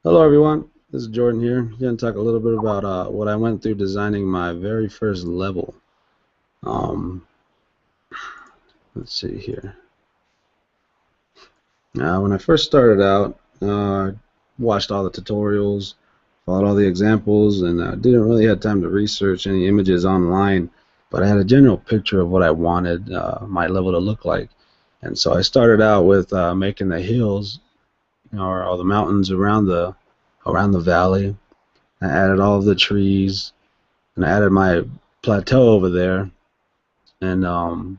Hello everyone, this is Jordan here. I'm going to talk a little bit about what I went through designing my very first level. Um, let's see here. Now, when I first started out, I watched all the tutorials, followed all the examples, and didn't really have time to research any images online, but I had a general picture of what I wanted my level to look like. And so I started out with making the hills, or all the mountains around the valley. I added all of the trees, and I added my plateau over there, and all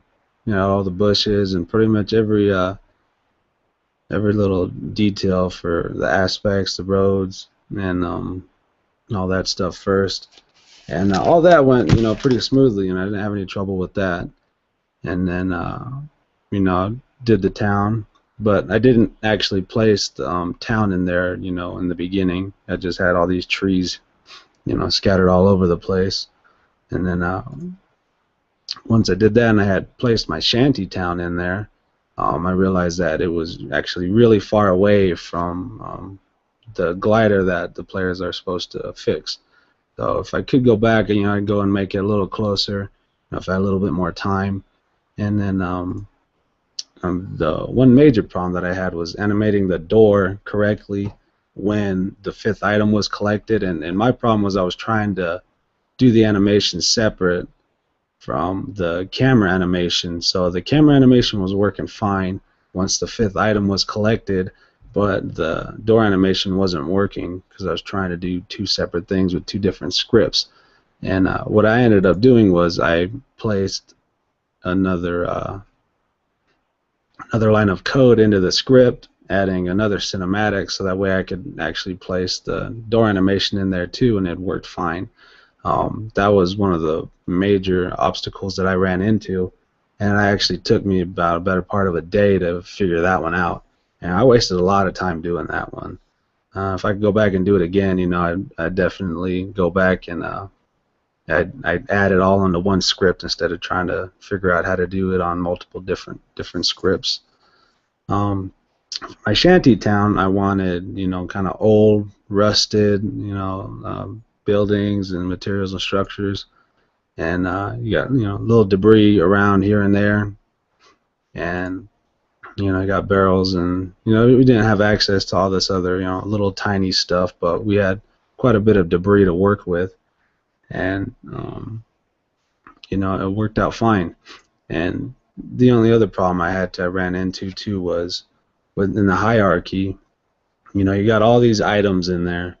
the bushes and pretty much every little detail for the aspects, the roads, and all that stuff first. And all that went, pretty smoothly, and I didn't have any trouble with that. And then, did the town, but I didn't actually place the town in there, in the beginning. I just had all these trees, scattered all over the place. And then once I did that and I had placed my shanty town in there, I realized that it was actually really far away from the glider that the players are supposed to fix. So if I could go back, I'd go and make it a little closer, if I had a little bit more time. And then the one major problem that I had was animating the door correctly when the fifth item was collected. And my problem was I was trying to do the animation separate from the camera animation. So the camera animation was working fine once the fifth item was collected, but the door animation wasn't working because I was trying to do two separate things with two different scripts. And what I ended up doing was I placed another line of code into the script, adding another cinematic, so that way I could actually place the door animation in there too, and it worked fine. That was one of the major obstacles that I ran into, and it actually took me about a better part of a day to figure that one out. And I wasted a lot of time doing that one. If I could go back and do it again, I'd definitely go back and I'd add it all into one script instead of trying to figure out how to do it on multiple different scripts. Um, my shanty town, I wanted, kind of old, rusted, buildings and materials and structures, and you got, little debris around here and there, and I got barrels, and we didn't have access to all this other, little tiny stuff, but we had quite a bit of debris to work with, and it worked out fine. And the only other problem I ran into too was within the hierarchy. You got all these items in there,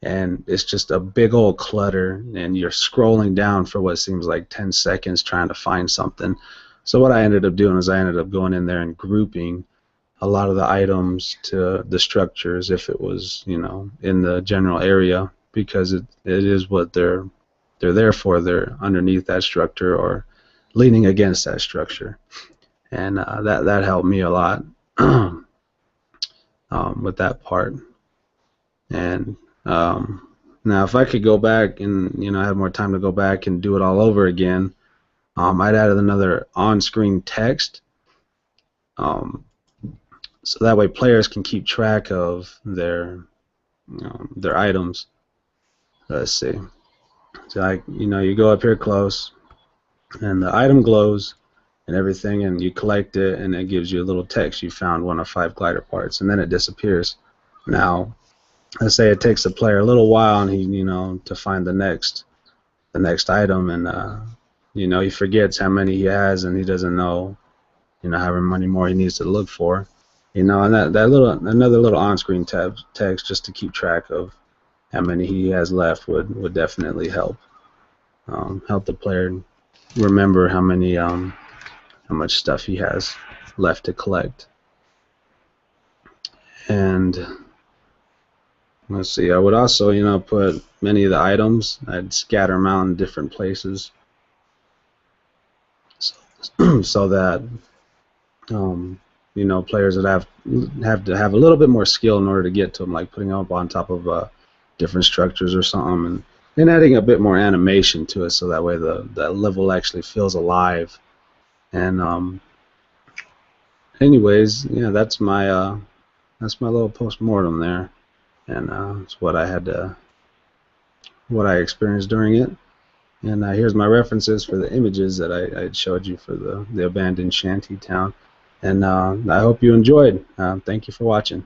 and it's just a big old clutter, and you're scrolling down for what seems like 10 seconds trying to find something. So what I ended up doing is I ended up going in there and grouping a lot of the items to the structures if it was, in the general area, because it is what they're there for. They're underneath that structure or leaning against that structure, and that helped me a lot with that part. And now, if I could go back and have more time to go back and do it all over again, I'd add another on-screen text, um, so that way players can keep track of their items. Let's see. So you go up here close, and the item glows and everything, and you collect it, and it gives you a little text. You found one of 5 glider parts, and then it disappears. Now, let's say it takes the player a little while, and to find the next item, and he forgets how many he has, and he doesn't know, how many more he needs to look for, and another little on-screen text just to keep track of how many he has left would definitely help the player remember how much stuff he has left to collect. And let's see, I would also, put many of the items, I'd scatter them out in different places, so that players would have to have a little bit more skill in order to get to them, like putting them up on top of different structures or something, and adding a bit more animation to it, so that way that level actually feels alive. And anyways, yeah, that's my little postmortem there. and it's what I experienced during it. And here's my references for the images that I showed you for the abandoned shanty town. And I hope you enjoyed. Thank you for watching.